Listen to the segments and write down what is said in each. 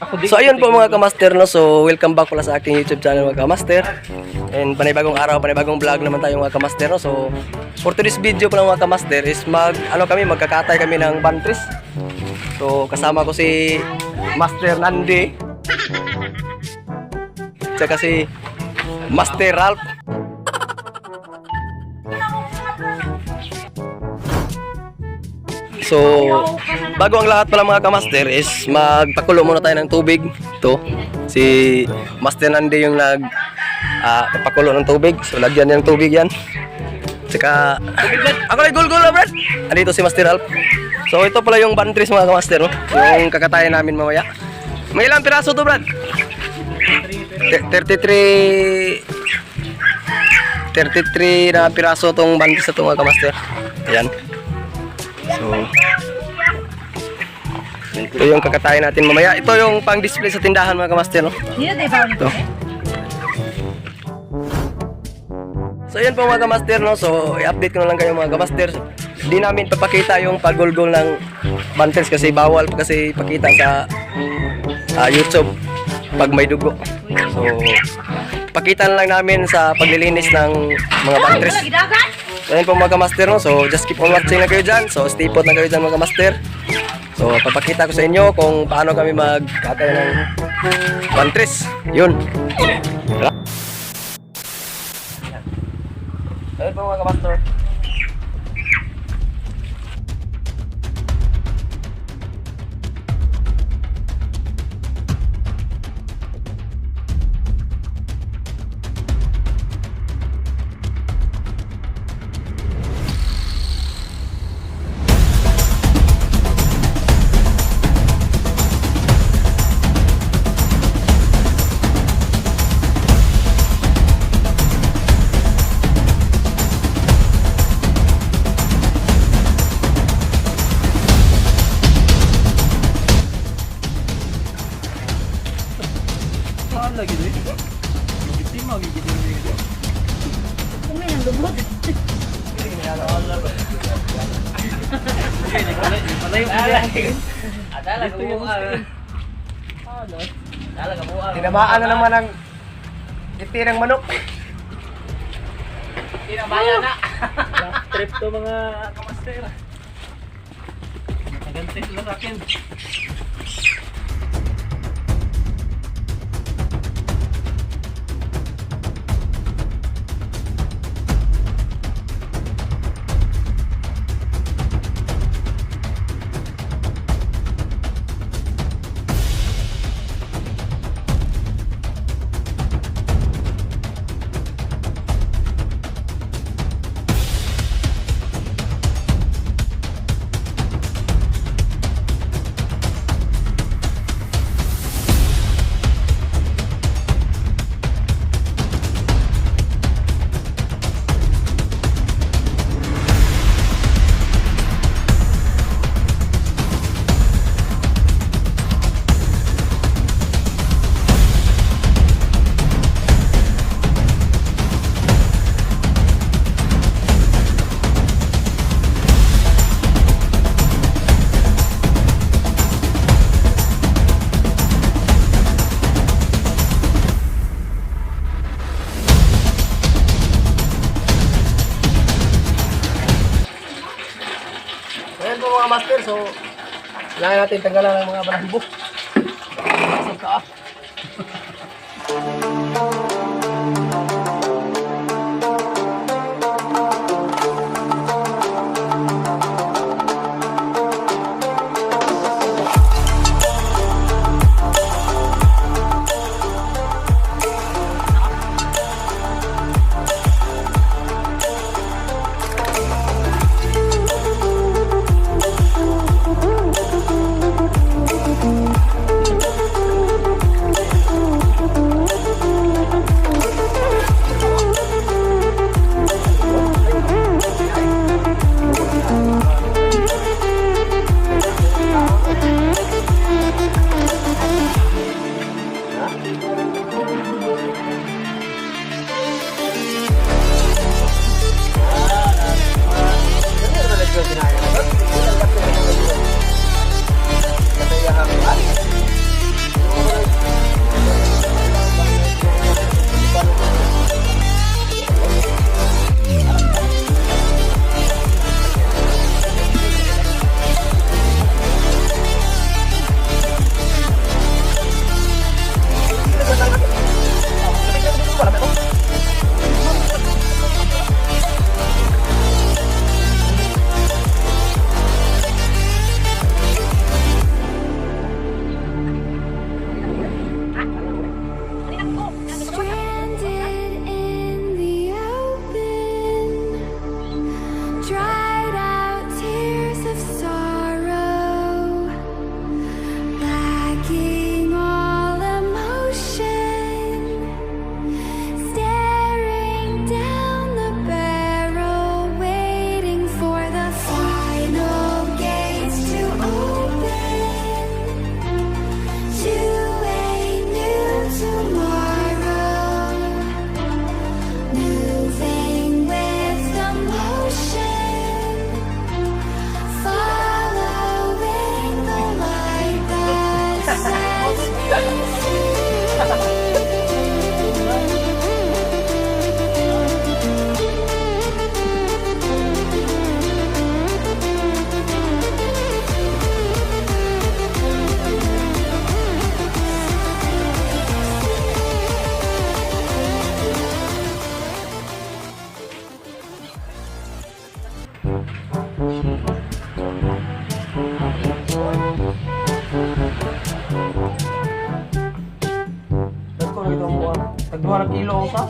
So ayun po mga kamaster, no? So welcome back pala sa aking YouTube channel mga kamaster. And panibagong araw, panibagong vlog naman tayo mga kamaster, no? So for today's video pala mga kamaster is magkakatay kami ng bantris. So kasama ko si Master Nandi, tsaka si Master Ralph. So, bago ang lahat pala mga kamaster is magpakulo muna tayo ng tubig. Ito, si Master Nandi yung nagpakulo ng tubig. So, lagyan niya ng tubig yan. Tsaka, ako na gul-gul na Brad. Andito si Master Ralph. So, ito pala yung bantris mga kamaster, no? Yung kakatayan namin mamaya. May ilang piraso to Brad? 33 na piraso tong bantris na ito mga kamaster. Ayan. So, ito yung kakatayin natin mamaya. Ito yung pang-display sa tindahan mga kamaster, no? Ito. So, yan po mga kamaster, no? So, i-update ko na lang kayo mga kamaster. Hindi namin papakita yung pagulgol ng banters kasi bawal kasi ipakita sa YouTube pag may dugo. So, pakita na lang namin sa paglilinis ng mga banters. So, yun po mga kamaster, no? So, just keep on watching na kayo dyan. So, stay put na kayo dyan mga kamaster. So, papakita ko sa inyo kung paano kami magkatay ng bantris. Yun. So, yun po mga kamaster. Lagi deh. Begitu mau gitu. Kumi yang lembut. Ada lah kamu. Tinamaan na naman ang itirang manok. Tinamaan na. Trip to mga kamaster. Naganti sila sa akin. Ayan po mga master, so kailangan natin tanggalan ng mga balahibo. Masag ka. Tag 2 kilo usa.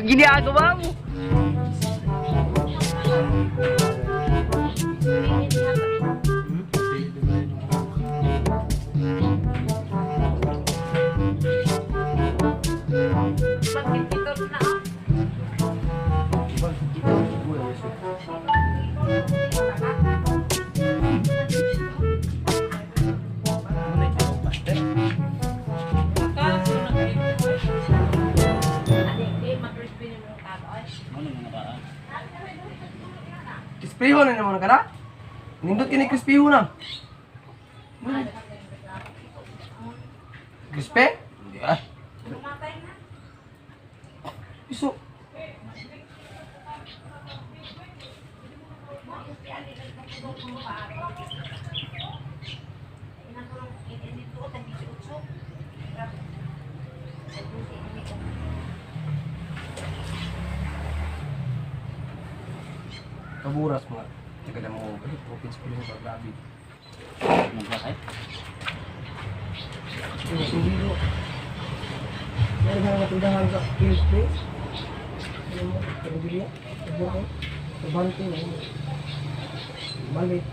Ginagawa mo. Krispiho na naman ka na? Nindot kini krispiho na. Krispe? Hindi ah. Iso. Kaburas mga taga mo galit province ko yung grabe. Magkakay? Hindi mo. Meron na natindahan sa Tuesday. Ano mo? Pero hindi niya. Abo ko. Sabante na yun. Balik.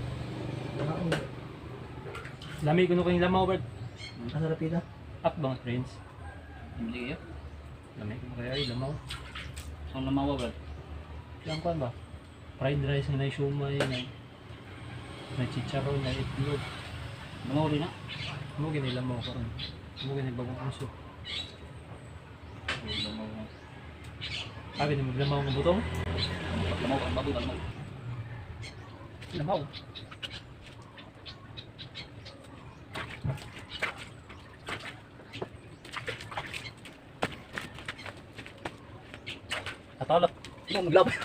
Lami ko kayong lamaw, Bert. Asa rapida? Up bang, friends? Hindi kayo? Lami ko kaya ay lamaw. Saan lamawa ba? Lang ko ba? Fried rice na siomay na chicharon na itlog. Lamawa rin na? Mo gini lamaw karon. Mo gini bagong uso. Lamawa. Abi ni maglamaw ng butong. Lamawa, ang bago, lamawa. Lamaw. Atolak. Ikaw maglabay.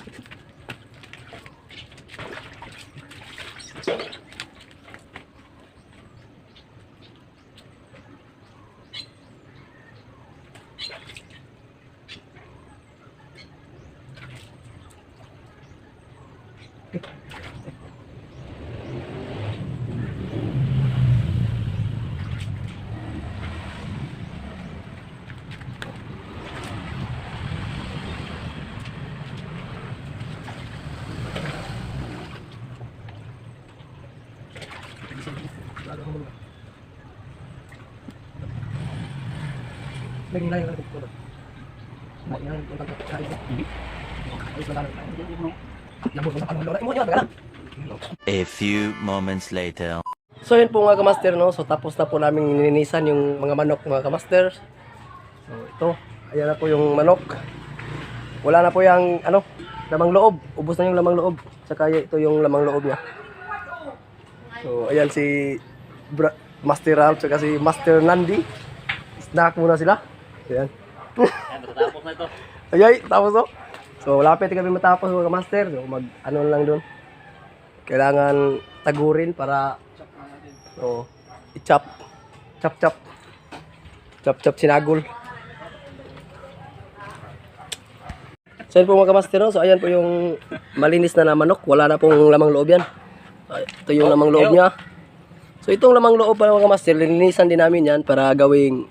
Lagi lain lagi ko. Mau yang tentang cari. Ayos lang. Labo ko sa kanila. Mo niya bagala. A few moments later. So yun po mga kamaster, no? So tapos na po namin nilinisan yung mga manok mga kamaster. So ito, ayan na po yung manok. Wala na po yung ano, lamang loob. Ubos na yung lamang loob. Saka ito yung lamang loob niya. So ayan si Master Ralph saka si Master Nandi. Snack muna sila. Ayan. Ayan, matatapos na ito. Ayay, tapos to. So lapit kami matapos mga kamaster. So mag ano lang doon. Kailangan tagurin para i-chop. Chop sinagol. So yun po mga kamaster, no? So ayan po yung malinis na manok. Wala na pong lamang loob yan. Ito yung lamang loob niya. So itong lamang loob pa mga kamaster, linisan din namin yan para gawing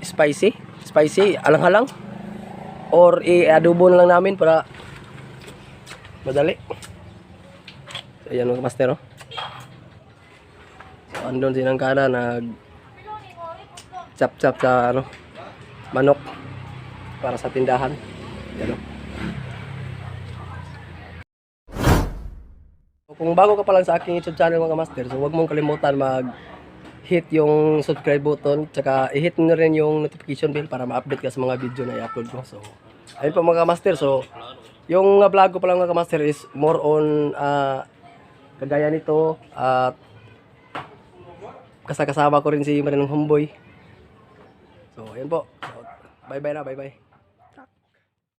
spicy, alang-halang. Or i-adobo na lang namin para madali. So, ayan mga master, oh. So, andun sinang kana nag chop sa ano, manok para sa tindahan. Ayan, oh. So, kung bago ka pa lang sa aking YouTube channel mga master, so huwag mong kalimutan hit yung subscribe button, tsaka i-hit nyo rin yung notification bell para ma-update ka sa mga video na i-upload ko. So, ayun po mga master. So, yung vlog ko pa lang mga master is more on kagaya nito at kasama ko rin si Marinong Homeboy. So, ayun po. So, bye-bye na, bye-bye.